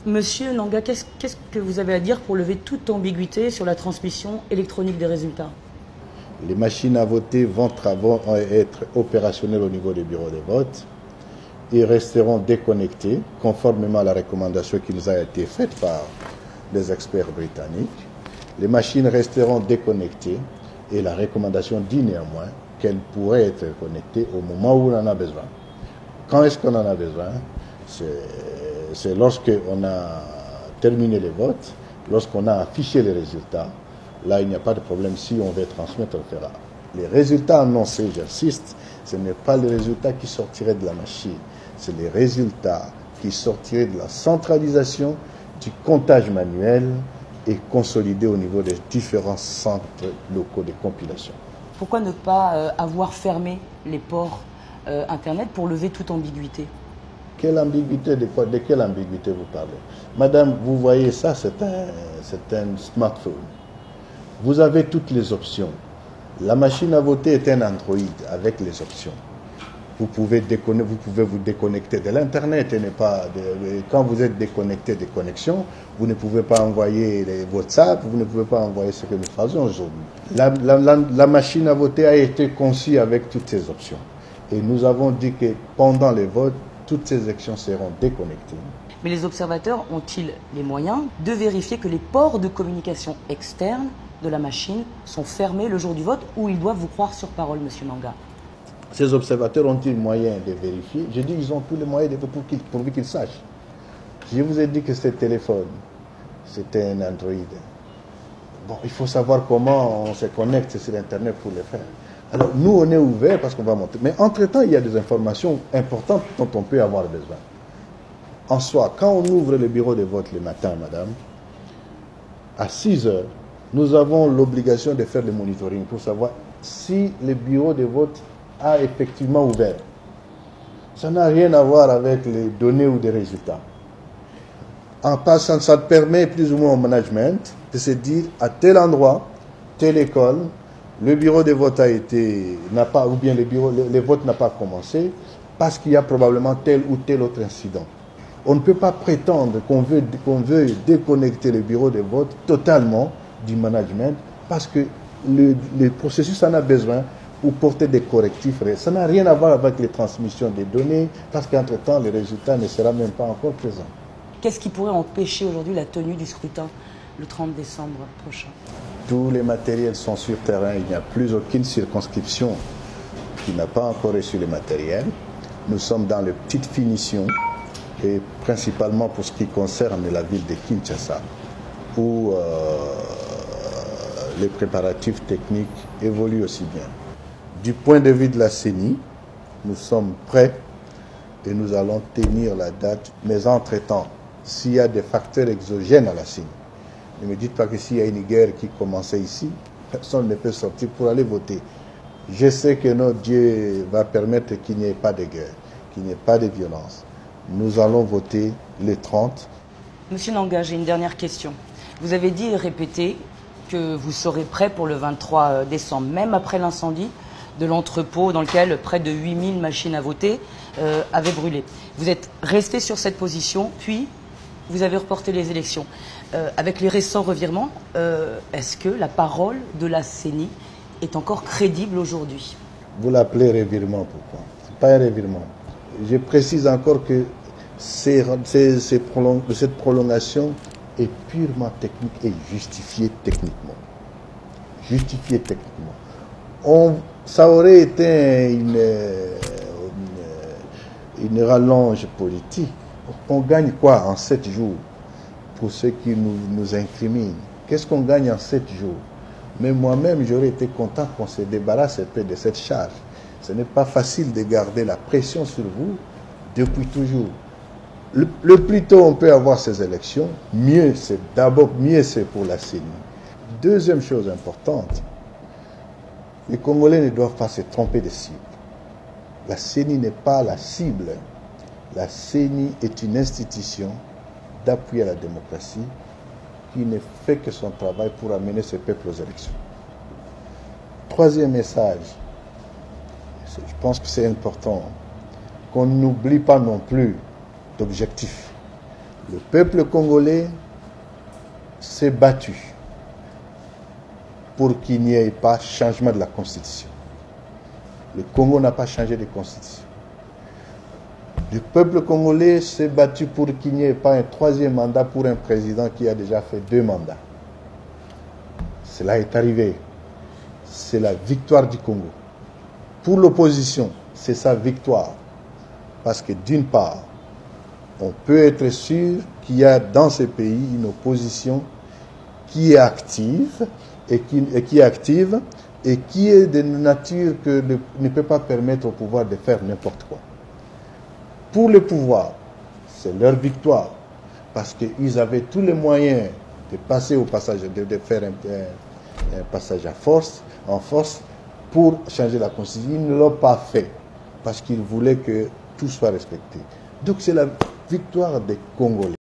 Monsieur Nanga, qu'est-ce que vous avez à dire pour lever toute ambiguïté sur la transmission électronique des résultats? Les machines à voter vont être opérationnelles au niveau des bureaux de vote et resteront déconnectées conformément à la recommandation qui nous a été faite par les experts britanniques. Les machines resteront déconnectées et la recommandation dit néanmoins qu'elles pourraient être connectées au moment où on en a besoin. Quand est-ce qu'on en a besoin? C'est lorsqu'on a terminé les votes, lorsqu'on a affiché les résultats. Là, il n'y a pas de problème. Si on veut transmettre, on le fera. Les résultats annoncés, j'insiste, ce n'est pas les résultats qui sortiraient de la machine. C'est les résultats qui sortiraient de la centralisation du comptage manuel et consolidé au niveau des différents centres locaux de compilation. Pourquoi ne pas avoir fermé les ports Internet pour lever toute ambiguïté? Quelle ambiguïté? De quelle ambiguïté vous parlez? Madame, vous voyez ça, c'est un smartphone. Vous avez toutes les options. La machine à voter est un Android avec les options. Vous pouvez vous déconnecter de l'Internet et quand vous êtes déconnecté des connexions, vous ne pouvez pas envoyer les WhatsApp, vous ne pouvez pas envoyer ce que nous faisons aujourd'hui. La machine à voter a été conçue avec toutes ces options. Et nous avons dit que pendant les votes, toutes ces actions seront déconnectées. Mais les observateurs ont-ils les moyens de vérifier que les ports de communication externes de la machine sont fermés le jour du vote, ou ils doivent vous croire sur parole, monsieur Nanga? Ces observateurs ont-ils moyen de vérifier? Je dis qu'ils ont tous les moyens pourvu qu'ils sachent. Je vous ai dit que ce téléphone, c'était un Android. Bon, il faut savoir comment on se connecte sur Internet pour le faire. Alors, nous, on est ouverts parce qu'on va monter. Mais entre-temps, il y a des informations importantes dont on peut avoir besoin. En soi, quand on ouvre le bureau de vote le matin, madame, à 6 heures, nous avons l'obligation de faire le monitoring pour savoir si le bureau de vote a effectivement ouvert. Ça n'a rien à voir avec les données ou des résultats. En passant, ça permet plus ou moins au management de se dire à tel endroit, telle école, le bureau de vote le vote n'a pas commencé parce qu'il y a probablement tel ou tel autre incident. On ne peut pas prétendre qu'on veut déconnecter le bureau de vote totalement du management parce que le processus en a besoin pour porter des correctifs. Ça n'a rien à voir avec les transmissions des données parce qu'entre-temps, le résultat ne sera même pas encore présent. Qu'est-ce qui pourrait empêcher aujourd'hui la tenue du scrutin le 30 décembre prochain? Tous les matériels sont sur terrain. Il n'y a plus aucune circonscription qui n'a pas encore reçu les matériels. Nous sommes dans les petites finitions et principalement pour ce qui concerne la ville de Kinshasa où les préparatifs techniques évoluent aussi bien. Du point de vue de la CENI, nous sommes prêts et nous allons tenir la date. Mais entre-temps, s'il y a des facteurs exogènes à la CENI, ne me dites pas que s'il y a une guerre qui commençait ici, personne ne peut sortir pour aller voter. Je sais que notre Dieu va permettre qu'il n'y ait pas de guerre, qu'il n'y ait pas de violence. Nous allons voter le 30. Monsieur Nanga, j'ai une dernière question. Vous avez dit et répété que vous serez prêt pour le 23 décembre, même après l'incendie de l'entrepôt dans lequel près de 8000 machines à voter avaient brûlé. Vous êtes resté sur cette position, puis vous avez reporté les élections. Avec les récents revirements, est-ce que la parole de la CENI est encore crédible aujourd'hui? Vous l'appelez revirement, pourquoi? Ce n'est pas un revirement. Je précise encore que cette prolongation est purement technique et justifiée techniquement. Justifiée techniquement. Ça aurait été une rallonge politique. On gagne quoi en 7 jours pour ceux qui nous incriminent? Qu'est-ce qu'on gagne en 7 jours? Mais moi-même, j'aurais été content qu'on se débarrasse un peu de cette charge. Ce n'est pas facile de garder la pression sur vous depuis toujours. Le plus tôt on peut avoir ces élections, mieux c'est. D'abord, mieux c'est pour la CENI. Deuxième chose importante, les Congolais ne doivent pas se tromper de cible. La CENI n'est pas la cible. La CENI est une institution d'appui à la démocratie qui ne fait que son travail pour amener ce peuple aux élections. Troisième message, je pense que c'est important, qu'on n'oublie pas non plus d'objectif. Le peuple congolais s'est battu pour qu'il n'y ait pas changement de la Constitution. Le Congo n'a pas changé de Constitution. Le peuple congolais s'est battu pour qu'il n'y ait pas un troisième mandat pour un président qui a déjà fait 2 mandats. Cela est arrivé. C'est la victoire du Congo. Pour l'opposition, c'est sa victoire. Parce que d'une part, on peut être sûr qu'il y a dans ce pays une opposition qui est active et qui est de nature que ne peut pas permettre au pouvoir de faire n'importe quoi. Pour le pouvoir, c'est leur victoire, parce qu'ils avaient tous les moyens de passer au passage, de faire un passage en force pour changer la Constitution. Ils ne l'ont pas fait, parce qu'ils voulaient que tout soit respecté. Donc c'est la victoire des Congolais.